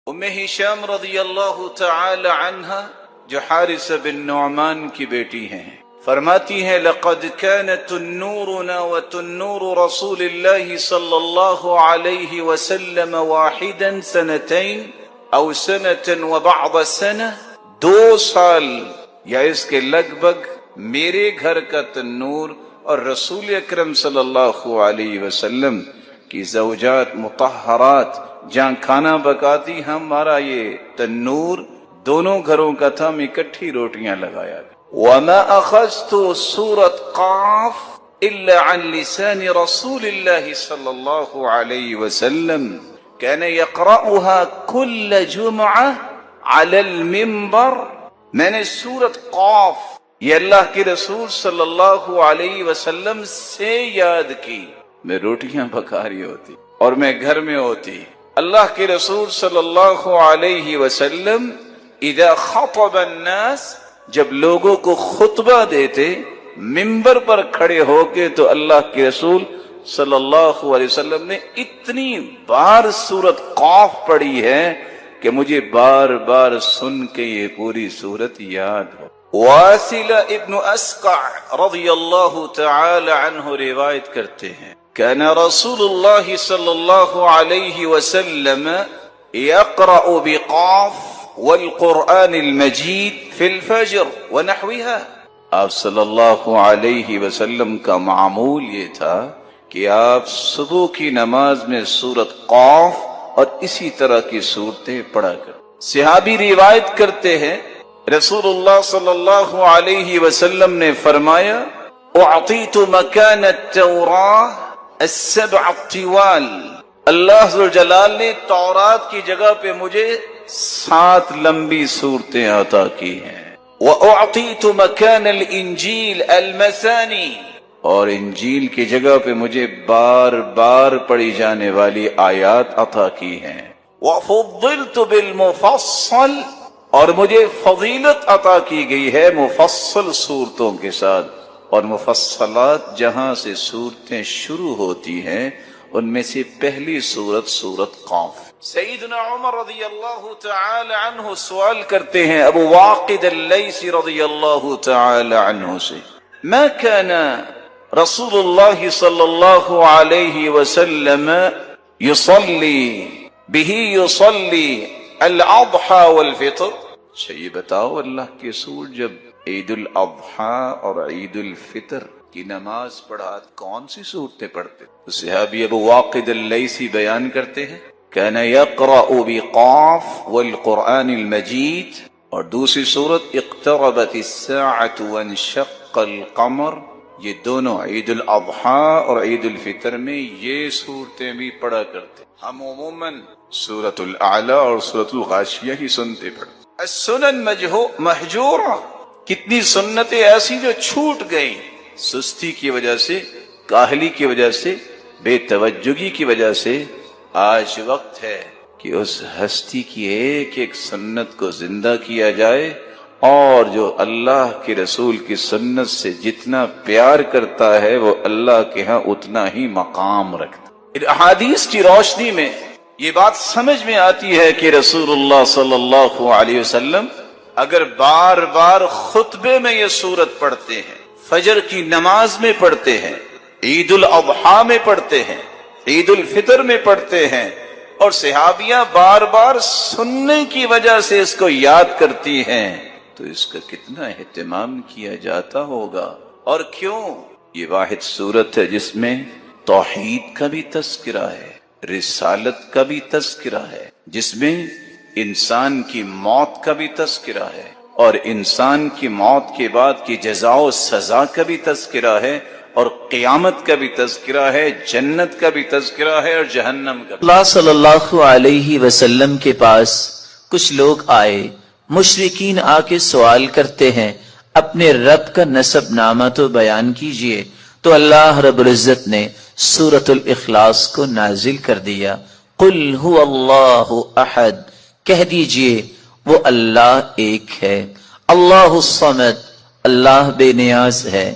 ام ہشام رضی اللہ تعالی عنہا جو حارث بن نعمان کی بیٹی ہیں، فرماتی ہیں لقد كان تنورنا وتنور رسول اللہ صلی اللہ علیہ وسلم واحدا سنتين او سنة وبعض سنة، 2 سال یا اس کے لگ بھگ میرے گھر کا تنور اور رسول اکرم صلی اللہ علیہ وسلم کی زوجات مطہرات جہاں کھانا پکاتی، ہمارا یہ تنور دونوں گھروں کا تھا، ہم اکٹھی روٹیاں لگایا۔ وما اخذت سورة قاف الا عن لسان رسول اللہ صلی اللہ علیہ وسلم كان يقرأها كل جمعة على المنبر۔ میں نے سورة قاف یہ اللہ کے رسول صلی اللہ علیہ وسلم سے یاد کی، میں روٹیاں پکا رہی ہوتی اور میں گھر میں ہوتی۔ اللہ کے رسول صلی اللہ علیہ وسلم اذا خطب الناس، جب لوگوں کو خطبہ دیتے منبر پر کھڑے ہو کے، تو اللہ کے رسول صلی اللہ علیہ وسلم نے اتنی بار سورت قاف پڑھی ہے کہ مجھے بار بار سن کے یہ پوری سورت یاد ہو۔ واصل ابن اسقع رضی اللہ تعالی عنہ روایت کرتے ہیں كان رسول اللہ صلی اللہ علیہ وسلم يقرأ بقاف والقرآن المجید في الفجر ونحوها۔ آپ صلی اللہ علیہ وسلم کا معمول یہ تھا کہ آپ صبح کی نماز میں سورت قاف اور اسی طرح کی صورتیں پڑھا کر۔ صحابی روایت کرتے ہیں رسول اللہ صلی اللہ علیہ وسلم نے فرمایا اعطیت مکان التوراة السبع الطوال، اللہ ذوالجلال نے تورات کی جگہ پہ مجھے 7 لمبی صورتیں عطا کی ہیں۔ وَأُعْطِيتُ مَكَانَ الْإِنْجِيلِ الْمَثَانِي، اور انجیل کی جگہ پہ مجھے بار بار پڑھی جانے والی آیات عطا کی ہیں۔ وَفُضِّلْتُ بِالْمُفَصَّلِ، اور مجھے فضیلت عطا کی گئی ہے مفصل صورتوں کے ساتھ، اور مفصلات جہاں سے صورتیں شروع ہوتی ہیں ان میں سے پہلی صورت سورت قاف۔ سیدنا عمر رضی اللہ تعالی عنہ سوال کرتے ہیں ابو واقد اللیثی رضی اللہ تعالی عنہ سے، ما كان رسول اللہ صلی اللہ علیہ وسلم يصلي الاضحى والفطر؟ یہ بتاؤ اللہ کے رسول جب عید الاضحیٰ اور عید الفطر کی نماز پڑھا کون سی صورتیں پڑھتے؟ تو صحابی ابو واقد اللیثی بیان کرتے ہیں كان يقرأ بقاف والقرآن المجید، اور دوسری صورت اقتربت الساعة وانشق القمر۔ یہ دونوں عید الاضحیٰ اور عید الفطر میں یہ صورتیں بھی پڑھا کرتے۔ ہم عموماً سورۃ الاعلی اور سورۃ الغاشیہ ہی سنتے پڑھتے۔ السنن محجورہ، کتنی سنتیں ایسی جو چھوٹ گئی سستی کی وجہ سے، کاہلی کی وجہ سے، بے توجہی کی وجہ سے۔ آج وقت ہے کہ اس ہستی کی ایک ایک سنت کو زندہ کیا جائے، اور جو اللہ کے رسول کی سنت سے جتنا پیار کرتا ہے وہ اللہ کے ہاں اتنا ہی مقام رکھتا۔ احادیث کی روشنی میں یہ بات سمجھ میں آتی ہے کہ رسول اللہ صلی اللہ علیہ وسلم اگر بار بار خطبے میں یہ سورت پڑھتے ہیں، فجر کی نماز میں پڑھتے ہیں، عید الاضحیٰ میں پڑھتے ہیں، عید الفطر میں پڑھتے ہیں، اور صحابیاں بار بار سننے کی وجہ سے اس کو یاد کرتی ہیں، تو اس کا کتنا اہتمام کیا جاتا ہوگا۔ اور کیوں؟ یہ واحد سورت ہے جس میں توحید کا بھی تذکرہ ہے، رسالت کا بھی تذکرہ ہے، جس میں انسان کی موت کا بھی تذکرہ ہے، اور انسان کی موت کے بعد کی جزا و سزا کا بھی تذکرہ ہے، اور قیامت کا بھی تذکرہ ہے، جنت کا بھی تذکرہ ہے، اور جہنم کا بھی۔ اللہ صلی اللہ علیہ وسلم کے پاس کچھ لوگ آئے، مشرکین آ کے سوال کرتے ہیں اپنے رب کا نسب نامہ تو بیان کیجئے، تو اللہ رب العزت نے سورۃ الاخلاص کو نازل کر دیا۔ قل هو اللہ احد، کہہ دیجئے وہ اللہ ایک ہے، اللہ الصمد، اللہ بے نیاز ہے،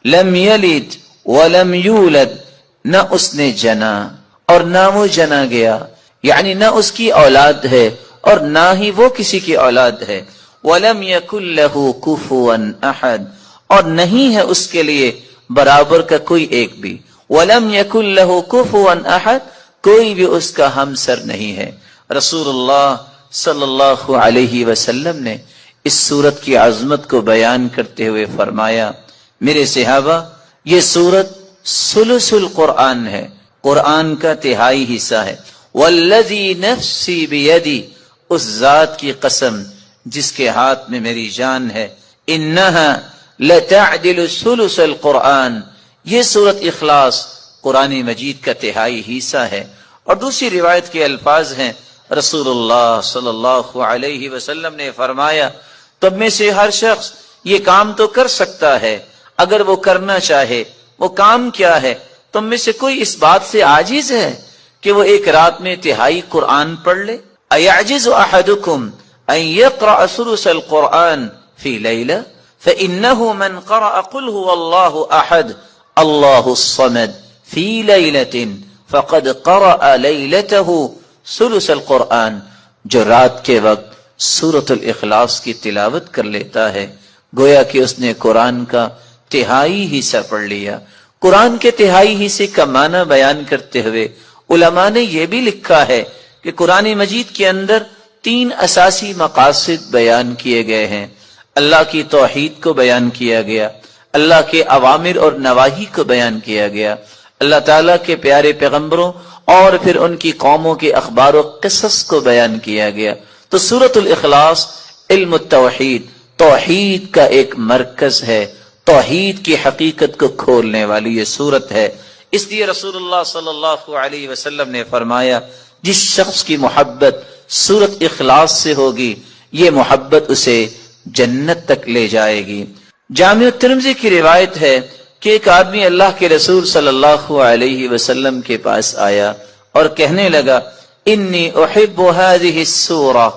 لم یلد ولم یولد، نہ اس نے جنا اور نہ وہ جنا گیا، یعنی نہ اس کی اولاد ہے اور نہ ہی وہ کسی کی اولاد ہے۔ وَلَمْ يَكُنْ لَهُ كُفُوًا أَحَدٌ، اور نہیں ہے اس کے لیے برابر کا کوئی ایک بھی۔ وَلَمْ يَكُنْ لَهُ كُفُوًا أَحَدٌ، کوئی بھی اس کا ہمسر نہیں ہے۔ رسول اللہ صلی اللہ علیہ وسلم نے اس سورت کی عظمت کو بیان کرتے ہوئے فرمایا، میرے صحابہ، یہ سورت ثلث القرآن ہے، قرآن کا تہائی حصہ ہے۔ والذی نفسی بیدی، اس ذات کی قسم جس کے ہاتھ میں میری جان ہے، انہا لتعدل ثلث القرآن، یہ سورت اخلاص قرآن مجید کا تہائی حصہ ہے۔ اور دوسری روایت کے الفاظ ہیں، رسول اللہ صلی اللہ علیہ وسلم نے فرمایا، تم میں سے ہر شخص یہ کام تو کر سکتا ہے اگر وہ کرنا چاہے۔ وہ کام کیا ہے؟ تم میں سے کوئی اس بات سے عاجز ہے کہ وہ ایک رات میں تہائی قرآن پڑھ لے؟ ایعجز احدکم ان یقرأ ثلث القرآن فی لیلہ فإنہ من قرأ قل هو اللہ احد اللہ الصمد فی لیلۃ فقد قرأ لیلتہ ثلث القرآن، جو رات کے وقت سورۃ الاخلاص کی تلاوت کر لیتا ہے گویا کہ اس نے قرآن کا تہائی حصہ پڑھ لیا۔ قرآن کے تہائی حصے کا معنی بیان کرتے ہوئے علماء نے یہ بھی لکھا ہے کہ قرآن مجید کے اندر 3 اساسی مقاصد بیان کیے گئے ہیں۔ اللہ کی توحید کو بیان کیا گیا، اللہ کے اوامر اور نواہی کو بیان کیا گیا، اللہ تعالیٰ کے پیارے پیغمبروں اور پھر ان کی قوموں کے اخبار و قصص کو بیان کیا گیا۔ تو سورۃ الاخلاص علم التوحید، توحید کا ایک مرکز ہے، توحید کی حقیقت کو کھولنے والی یہ سورت ہے۔ اس لیے رسول اللہ صلی اللہ علیہ وسلم نے فرمایا، جس شخص کی محبت سورۃ اخلاص سے ہوگی یہ محبت اسے جنت تک لے جائے گی۔ جامع ترمذی کی روایت ہے کہ ایک آدمی اللہ کے رسول صلی اللہ علیہ وسلم کے پاس آیا اور کہنے لگا، انی احب هذه السورہ،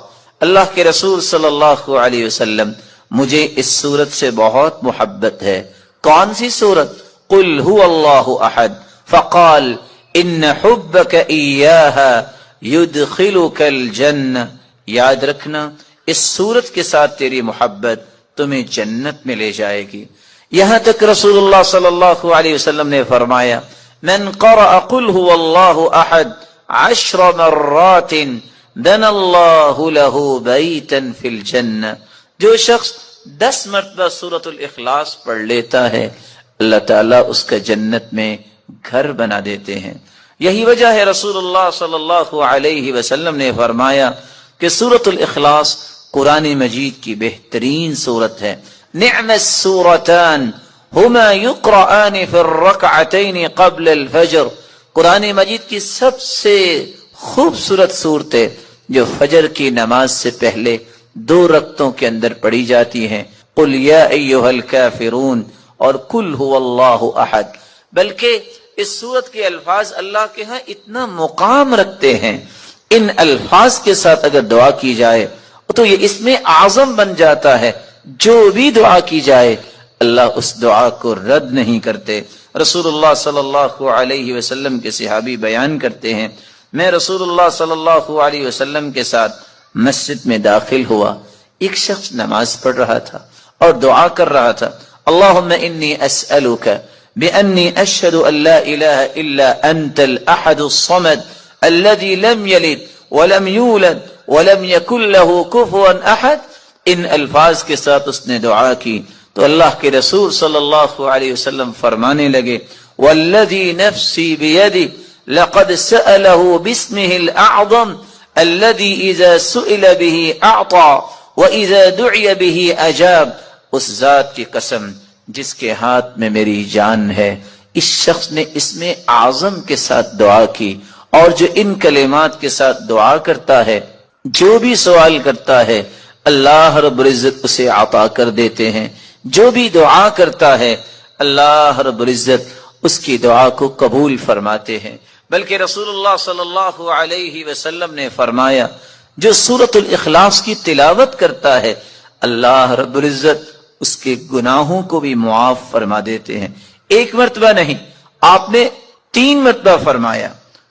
اللہ کے رسول صلی اللہ علیہ وسلم مجھے اس سورت سے بہت محبت ہے۔ کون سی سورت؟ قل هو اللہ احد، فقال ان حبک ایاہا یدخلک الجنہ، یاد رکھنا اس سورت کے ساتھ تیری محبت تمہیں جنت میں لے جائے گی۔ یہاں تک رسول اللہ صلی اللہ علیہ وسلم نے فرمایا، من قرأ قل هو اللہ احد 10 مرات بنى اللہ له بیتا فی الجنہ، جو شخص 10 مرتبہ سورۃ الاخلاص پڑھ لیتا ہے اللہ تعالیٰ اس کا جنت میں گھر بنا دیتے ہیں۔ یہی وجہ ہے رسول اللہ صلی اللہ علیہ وسلم نے فرمایا کہ سورۃ الاخلاص قرآن مجید کی بہترین سورت ہے۔ نعم السورتان ہما یقرآن فی الرکعتین قبل الفجر، قرآن مجید کی سب سے خوبصورت صورتیں جو فجر کی نماز سے پہلے 2 رکعتوں کے اندر پڑھی جاتی ہیں، قل یا ایھا الکافرون اور قل هو اللہ احد۔ بلکہ اس سورت کے الفاظ اللہ کے ہاں اتنا مقام رکھتے ہیں، ان الفاظ کے ساتھ اگر دعا کی جائے تو یہ اس میں اعظم بن جاتا ہے، جو بھی دعا کی جائے اللہ اس دعا کو رد نہیں کرتے۔ رسول اللہ صلی اللہ علیہ وسلم کے صحابی بیان کرتے ہیں، میں رسول اللہ صلی اللہ علیہ وسلم کے ساتھ مسجد میں داخل ہوا، ایک شخص نماز پڑھ رہا تھا اور دعا کر رہا تھا، اللہم انی اسألک بأنی اشہد ان لا الہ الا انت الاحد الصمد الذي لم يلد ولم يولد ولم يكن له كفوا احد۔ ان الفاظ کے ساتھ اس نے دعا کی تو اللہ کے رسول صلی اللہ علیہ وسلم فرمانے لگے، والذی نفسی بیدی لقد سأله باسمه الاعظم الذي اذا سئل به اعطى واذا دعي به اجاب، اس ذات کی قسم جس کے ہاتھ میں میری جان ہے، اس شخص نے اسم اعظم کے ساتھ دعا کی، اور جو ان کلمات کے ساتھ دعا کرتا ہے، جو بھی سوال کرتا ہے اللہ رب العزت اسے عطا کر دیتے ہیں، جو بھی دعا کرتا ہے اللہ رب العزت اس کی دعا کو قبول فرماتے ہیں۔ بلکہ رسول اللہ صلی اللہ علیہ وسلم نے فرمایا، جو سورۃ الاخلاص کی تلاوت کرتا ہے اللہ رب العزت اس کے گناہوں کو بھی معاف فرما دیتے ہیں۔ ایک مرتبہ نہیں، آپ نے 3 مرتبہ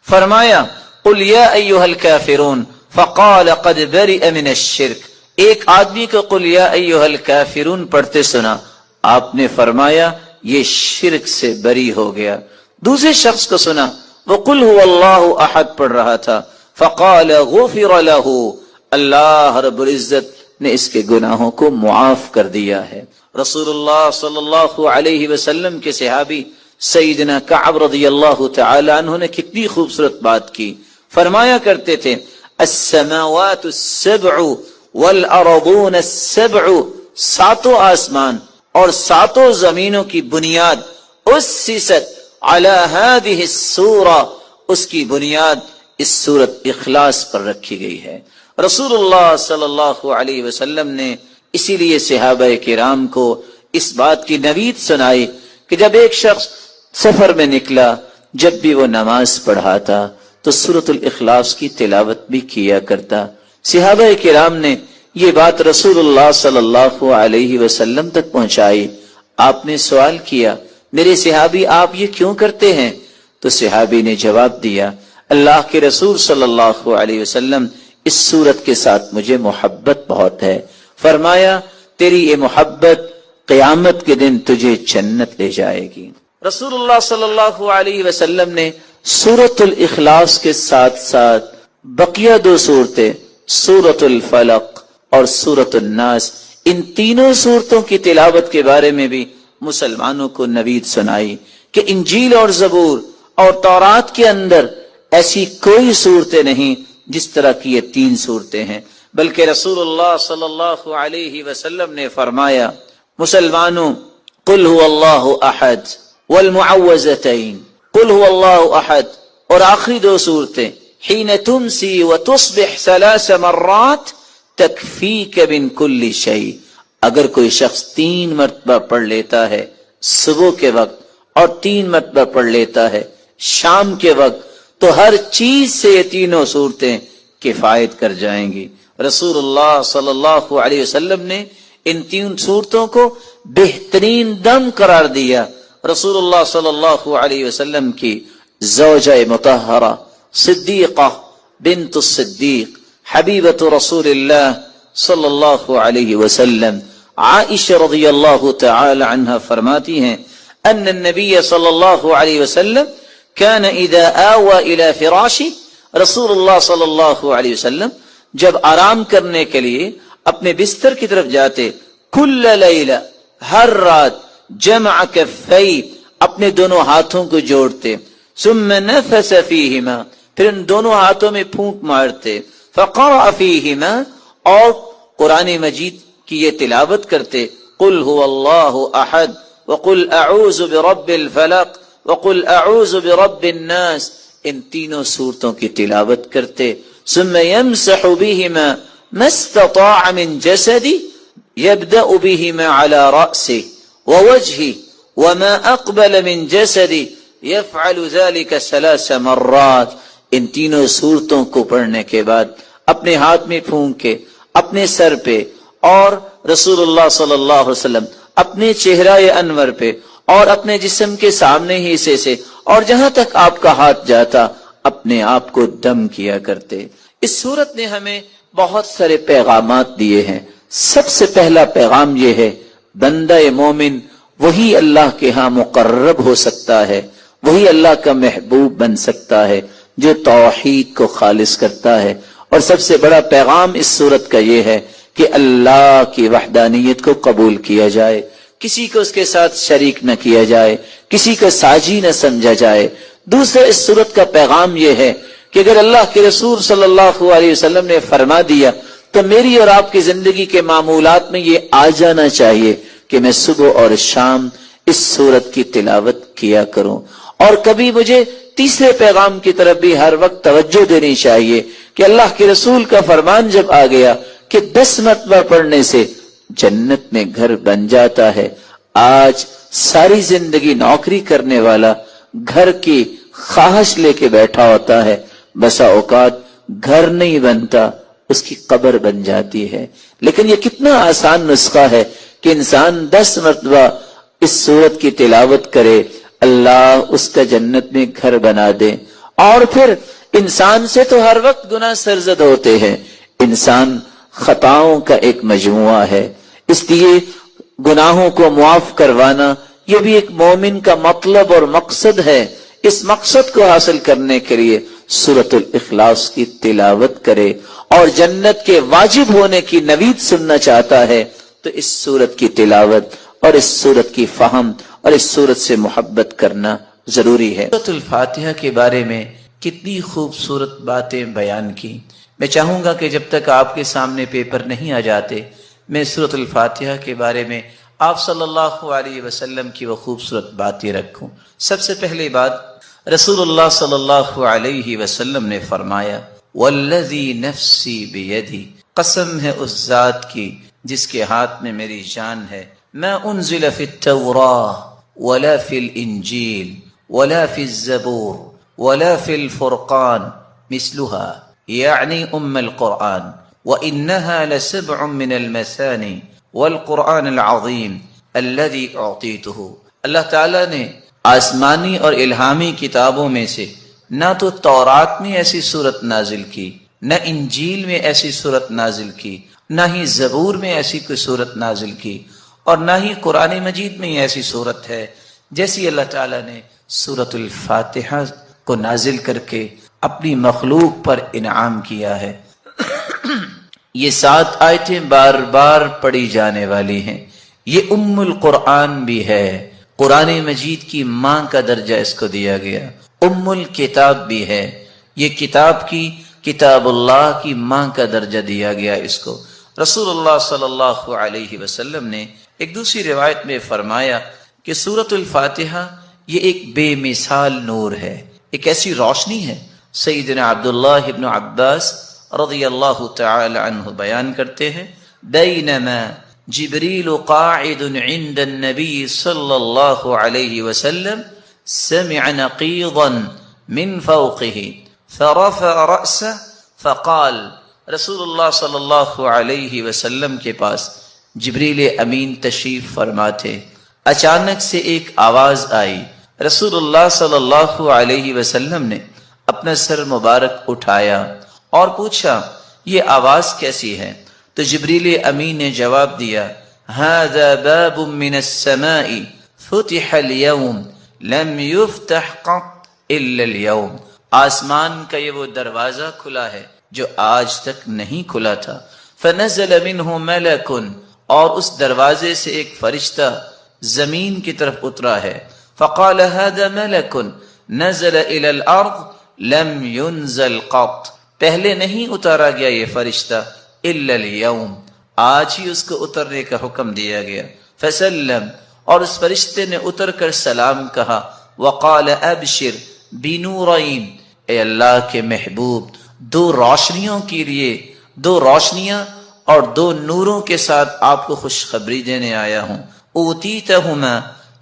فرمایا قل یا ایھا الکافرون فقال قد برئ من الشرک، ایک آدمی کو قل یا ایھا الکافرون پڑھتے سنا، آپ نے فرمایا یہ شرک سے بری ہو گیا۔ دوسرے شخص کو سنا وہ قل هو اللہ احد پڑھ رہا تھا، فقال غفر له، اللہ رب العزت نے اس کے گناہوں کو معاف کر دیا ہے۔ رسول اللہ صلی اللہ علیہ وسلم کے صحابی سیدنا کعب رضی اللہ تعالی عنہ نے کتنی خوبصورت بات کی، فرمایا کرتے تھے السماوات السبع والارضون السبع، ساتوں آسمان اور ساتوں زمینوں کی بنیاد اسست علی هذه السورہ، اس کی بنیاد اس سورت اخلاص پر رکھی گئی ہے۔ رسول اللہ صلی اللہ علیہ وسلم نے اسی لیے صحابہ کرام کو اس بات کی نوید سنائی کہ جب ایک شخص سفر میں نکلا، جب بھی وہ نماز پڑھاتا تو سورۃ الاخلاص کی تلاوت بھی کیا کرتا۔ صحابہ کرام نے یہ بات رسول اللہ صلی اللہ علیہ وسلم تک پہنچائی۔ آپ نے سوال کیا میرے صحابی آپ یہ کیوں کرتے ہیں؟ تو صحابی نے جواب دیا اللہ کے رسول صلی اللہ علیہ وسلم اس سورت کے ساتھ مجھے محبت بہت ہے، فرمایا تیری یہ محبت قیامت کے دن تجھے جنت لے جائے گی۔ رسول اللہ صلی اللہ علیہ وسلم نے سورۃ الاخلاص کے ساتھ ساتھ بقیہ دو صورتیں سورۃ الفلق اور سورۃ الناس، ان تینوں صورتوں کی تلاوت کے بارے میں بھی مسلمانوں کو نوید سنائی کہ انجیل اور زبور اور تورات کے اندر ایسی کوئی صورتیں نہیں جس طرح کی یہ تین صورتیں ہیں، بلکہ رسول اللہ صلی اللہ علیہ وسلم نے فرمایا مسلمانوں قل هو اللہ احد والمعوذتین، قل هو اللہ احد اور آخری دو صورتیں حین تمسی وتصبح 3 مرات تکفیک من کل شیء، اگر کوئی شخص 3 مرتبہ پڑھ لیتا ہے صبح کے وقت اور 3 مرتبہ پڑھ لیتا ہے شام کے وقت تو ہر چیز سے یہ تینوں صورتیں کفایت کر جائیں گی۔ رسول اللہ صلی اللہ علیہ وسلم نے ان تین صورتوں کو بہترین دم قرار دیا۔ رسول اللہ صلی اللہ علیہ وسلم کی زوجہ مطہرہ صدیقہ بنت الصدیق حبیبۃ رسول اللہ صلی اللہ علیہ وسلم عائشہ رضی اللہ تعالی عنہ فرماتی ہیں ان النبی صلی اللہ علیہ وسلم كان اذا آوى الى فراشی، رسول اللہ صلی اللہ علیہ وسلم جب آرام کرنے کے لیے اپنے بستر کی طرف جاتے کل لیلہ، ہر رات جمع کفی، اپنے دونوں ہاتھوں کو جوڑتے، ثم نفس فیہما، پھر ان دونوں ہاتھوں میں پھونک مارتے، فقرأ فیہما، اور قرآن مجید کی یہ تلاوت کرتے قل هو اللہ احد وقل اعوذ برب الفلق وقل اعوذ برب الناس، ان تینوں صورتوں کی تلاوت کرتے، ثم يمسح بهما ما استطاع من جسدی، يبدأ بهما على رأسه ووجهه وما اقبل من جسدی، يفعل ذلك 3 مرات، ان تینوں صورتوں کو پڑھنے کے بعد اپنے ہاتھ میں پھونک کے اپنے سر پہ اور رسول اللہ صلی اللہ علیہ وسلم اپنے چہرہ انور پہ اور اپنے جسم کے سامنے ہی حصے سے اور جہاں تک آپ کا ہاتھ جاتا اپنے آپ کو دم کیا کرتے۔ اس صورت نے ہمیں بہت سارے پیغامات دیے ہیں۔ سب سے پہلا پیغام یہ ہے بندہ مومن وہی اللہ کے ہاں مقرب ہو سکتا ہے، وہی اللہ کا محبوب بن سکتا ہے جو توحید کو خالص کرتا ہے۔ اور سب سے بڑا پیغام اس صورت کا یہ ہے کہ اللہ کی وحدانیت کو قبول کیا جائے، کسی کو اس کے ساتھ شریک نہ کیا جائے، کسی کو ساجی نہ سمجھا جائے۔ دوسرا اس صورت کا پیغام یہ ہے کہ اگر اللہ کے رسول صلی اللہ علیہ وسلم نے فرما دیا تو میری اور آپ کی زندگی کے معمولات میں یہ آ جانا چاہیے کہ میں صبح اور شام اس صورت کی تلاوت کیا کروں۔ اور کبھی مجھے تیسرے پیغام کی طرف بھی ہر وقت توجہ دینی چاہیے کہ اللہ کے رسول کا فرمان جب آ گیا کہ 10 مرتبہ پڑھنے سے جنت میں گھر بن جاتا ہے۔ آج ساری زندگی نوکری کرنے والا گھر کی خواہش لے کے بیٹھا ہوتا ہے، بسا اوقات گھر نہیں بنتا، اس کی قبر بن جاتی ہے۔ لیکن یہ کتنا آسان نسخہ ہے کہ انسان 10 مرتبہ اس سورت کی تلاوت کرے، اللہ اس کا جنت میں گھر بنا دے۔ اور پھر انسان سے تو ہر وقت گناہ سرزد ہوتے ہیں، انسان خطاؤں کا ایک مجموعہ ہے، اس لیے گناہوں کو معاف کروانا یہ بھی ایک مومن کا مطلب اور مقصد ہے۔ اس مقصد کو حاصل کرنے کے لیے سورۃ الاخلاص کی تلاوت کرے اور جنت کے واجب ہونے کی نوید سننا چاہتا ہے تو اس سورت کی تلاوت اور اس سورت کی فہم اور اس سورت سے محبت کرنا ضروری ہے۔ سورۃ الفاتحہ کے بارے میں کتنی خوبصورت باتیں بیان کی۔ میں چاہوں گا کہ جب تک آپ کے سامنے پیپر نہیں آ جاتے میں سورۃ الفاتحہ کے بارے میں آپ صلی اللہ علیہ وسلم کی وہ خوبصورت باتیں رکھوں۔ سب سے پہلی بات، رسول اللہ صلی اللہ علیہ وسلم نے فرمایا والذی نفسی بیدی، قسم ہے اس ذات کی جس کے ہاتھ میں میری جان ہے، ما انزل فی التوراہ ولا فی الانجیل ولا فی الزبور ولا فی الفرقان مثلها یعنی القرآن وإنها لسبع من المثانی والقرآن العظیم الذي اعطیته۔ اللہ تعالیٰ نے آسمانی اور الہامی کتابوں میں سے نہ تو تورات میں ایسی صورت نازل کی، نہ انجیل میں ایسی صورت نازل کی، نہ ہی زبور میں ایسی کوئی صورت نازل کی، اور نہ ہی قرآن مجید میں ایسی صورت ہے جیسی اللہ تعالیٰ نے سورۃ الفاتحہ کو نازل کر کے اپنی مخلوق پر انعام کیا ہے۔ یہ 7 آیتیں بار بار پڑھی جانے والی ہیں، یہ ام القرآن بھی ہے، قرآن مجید کی ماں کا درجہ اس کو دیا گیا، ام الکتاب بھی ہے، یہ کتاب کی کتاب اللہ کی ماں کا درجہ دیا گیا اس کو۔ رسول اللہ صلی اللہ علیہ وسلم نے ایک دوسری روایت میں فرمایا کہ سورۃ الفاتحہ یہ ایک بے مثال نور ہے، ایک ایسی روشنی ہے۔ سیدنا عبداللہ ابن عباس رضی اللہ تعالی عنہ بیان کرتے ہیں بینما جبریل قاعد عند النبی صلی اللہ علیہ وسلم سمع نقیضا من فوقه فرفع رأسه فقال، رسول اللہ صلی اللہ علیہ وسلم کے پاس جبریل امین تشریف فرما تھے، اچانک سے ایک آواز آئی، رسول اللہ صلی اللہ علیہ وسلم نے اپنا سر مبارک اٹھایا اور پوچھا یہ آواز کیسی ہے؟ تو جبریل امین نے جواب دیا هذا باب من السماء فتح اليوم لم يفتح قط الا اليوم، آسمان کا یہ وہ دروازہ کھلا ہے جو آج تک نہیں کھلا تھا۔ فنزل منه ملک، اور اس دروازے سے ایک فرشتہ زمین کی طرف اترا ہے، فقال هذا ملک نزل الى الارض لم ينزل قط، پہلے نہیں اتارا گیا یہ فرشتہ الا اليوم، آج ہی اس کو اترنے کا حکم دیا گیا۔ فسلم، اور اس فرشتے نے اتر کر سلام کہا، وقال ابشر بنورین، اے اللہ کے محبوب 2 روشنیوں کے لیے، 2 روشنیاں اور 2 نوروں کے ساتھ آپ کو خوشخبری دینے آیا ہوں۔ اوتیتہما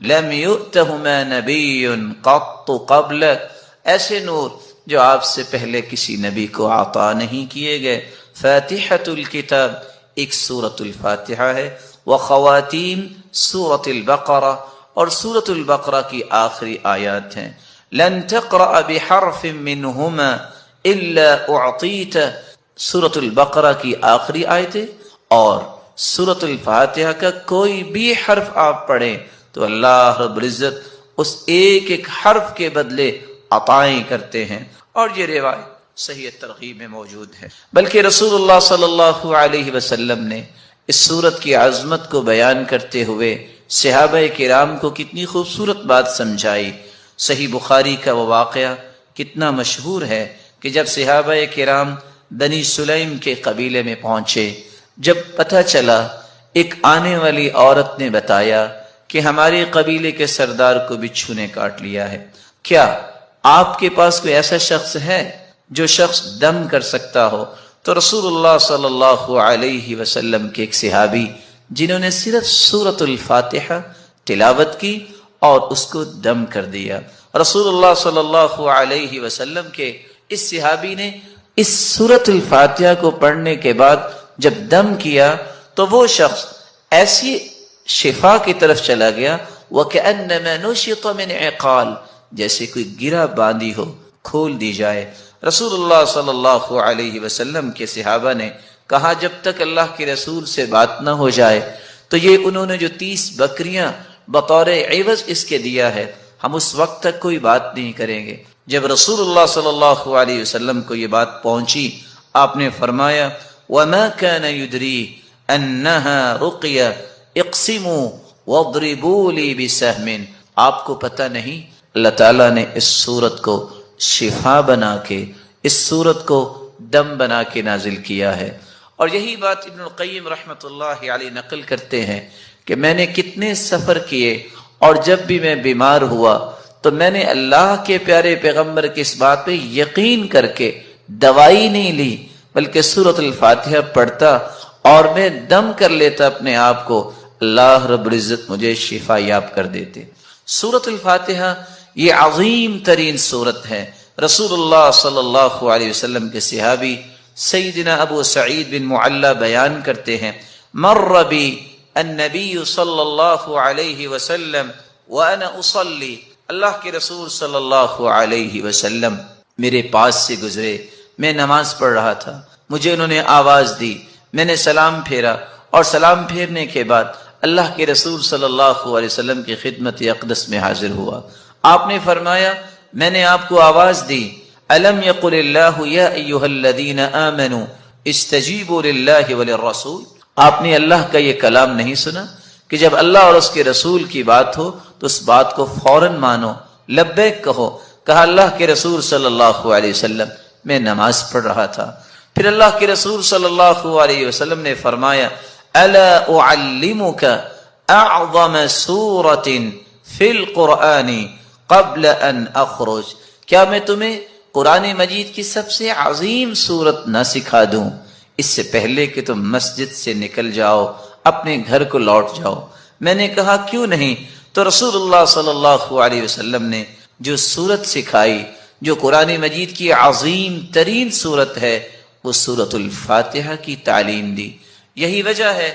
لم یؤتہما نبی قط قبلک، ایسے نور جو آپ سے پہلے کسی نبی کو عطا نہیں کیے گئے۔ فاتحۃ الکتاب ایک سورۃ الفاتحہ ہے، وخواتیم سورۃ البقرہ، اور سورۃ البقرہ کی آخری آیات ہیں۔ لن تقرأ بحرف منہما الا اعطیت، سورۃ البقرہ کی آخری آیتیں اور سورۃ الفاتحہ کا کوئی بھی حرف آپ پڑھیں تو اللہ رب العزت اس ایک ایک حرف کے بدلے عطائیں کرتے ہیں، اور یہ روایت صحیح ترغیب میں موجود ہے۔ بلکہ رسول اللہ صلی اللہ علیہ وسلم نے اس سورت کی عظمت کو بیان کرتے ہوئے صحابہ کرام کو کتنی خوبصورت بات سمجھائی۔ صحیح بخاری کا وہ واقعہ کتنا مشہور ہے کہ جب صحابہ کرام بنی سلیم کے قبیلے میں پہنچے، جب پتہ چلا، ایک آنے والی عورت نے بتایا کہ ہمارے قبیلے کے سردار کو بچھو نے کاٹ لیا ہے، کیا آپ کے پاس کوئی ایسا شخص ہے جو شخص دم کر سکتا ہو؟ تو رسول اللہ صلی اللہ علیہ وسلم کے ایک صحابی جنہوں نے صرف سورۃ الفاتحہ تلاوت کی اور اس کو دم کر دیا، رسول اللہ صلی اللہ علیہ وسلم کے اس صحابی نے اس سورۃ الفاتحہ کو پڑھنے کے بعد جب دم کیا تو وہ شخص ایسی شفا کی طرف چلا گیا، وَكَأَنَّمَا نُشِطَ مِنْ عِقَالٍ، جیسے کوئی گرہ باندھی ہو کھول دی جائے۔ رسول اللہ صلی اللہ علیہ وسلم کے صحابہ نے کہا جب تک اللہ کے رسول سے بات نہ ہو جائے تو یہ انہوں نے جو 30 بکریاں بطور عوض اس کے دیا ہے، ہم اس وقت تک کوئی بات نہیں کریں گے۔ جب رسول اللہ صلی اللہ علیہ وسلم کو یہ بات پہنچی، آپ نے فرمایا وَمَا كَانَ يُدْرِي أَنَّهَا رُقْيَ اقْسِمُوا وَاضْرِبُوا لِي بِسَهْمٍ، آپ کو پتہ نہیں اللہ تعالیٰ نے اس سورت کو شفا بنا کے، اس سورت کو دم بنا کے نازل کیا ہے۔ اور یہی بات ابن القیم رحمۃ اللہ علیہ نقل کرتے ہیں کہ میں نے کتنے سفر کیے اور جب بھی میں بیمار ہوا تو میں نے اللہ کے پیارے پیغمبر کی اس بات پہ یقین کر کے دوائی نہیں لی، بلکہ سورۃ الفاتحہ پڑھتا اور میں دم کر لیتا اپنے آپ کو، اللہ رب العزت مجھے شفا یاب کر دیتے۔ سورۃ الفاتحہ یہ عظیم ترین سورت ہے۔ رسول اللہ صلی اللہ علیہ وسلم کے صحابی سیدنا ابو سعید بن معلی بیان کرتے ہیں مر بی النبی صلی اللہ علیہ وسلم وانا اصلی، اللہ کے رسول صلی اللہ علیہ وسلم میرے پاس سے گزرے، میں نماز پڑھ رہا تھا، مجھے انہوں نے آواز دی، میں نے سلام پھیرا اور سلام پھیرنے کے بعد اللہ کے رسول صلی اللہ علیہ وسلم کی خدمت اقدس میں حاضر ہوا۔ آپ نے فرمایا میں نے آپ کو آواز دی، الم یقل اللہ یا ایھا الذین آمنوا استجیبوا للہ وللرسول، آپ نے اللہ کا یہ کلام نہیں سنا کہ جب اللہ اور اس کے رسول کی بات ہو تو اس بات کو فوراً مانو، لبیک کہو۔ کہا اللہ کے رسول صلی اللہ علیہ وسلم میں نماز پڑھ رہا تھا۔ پھر اللہ کے رسول صلی اللہ علیہ وسلم نے فرمایا الا اعلمک اعظم سورۃ فی القرآن قبل ان اخرج، کیا میں تمہیں قرآن مجید کی سب سے عظیم سورت نہ سکھا دوں اس سے پہلے کہ تم مسجد سے نکل جاؤ، اپنے گھر کو لوٹ جاؤ؟ میں نے کہا کیوں نہیں؟ تو رسول اللہ صلی اللہ علیہ وسلم نے جو سورت سکھائی، جو قرآن مجید کی عظیم ترین سورت ہے، وہ سورۃ الفاتحہ کی تعلیم دی۔ یہی وجہ ہے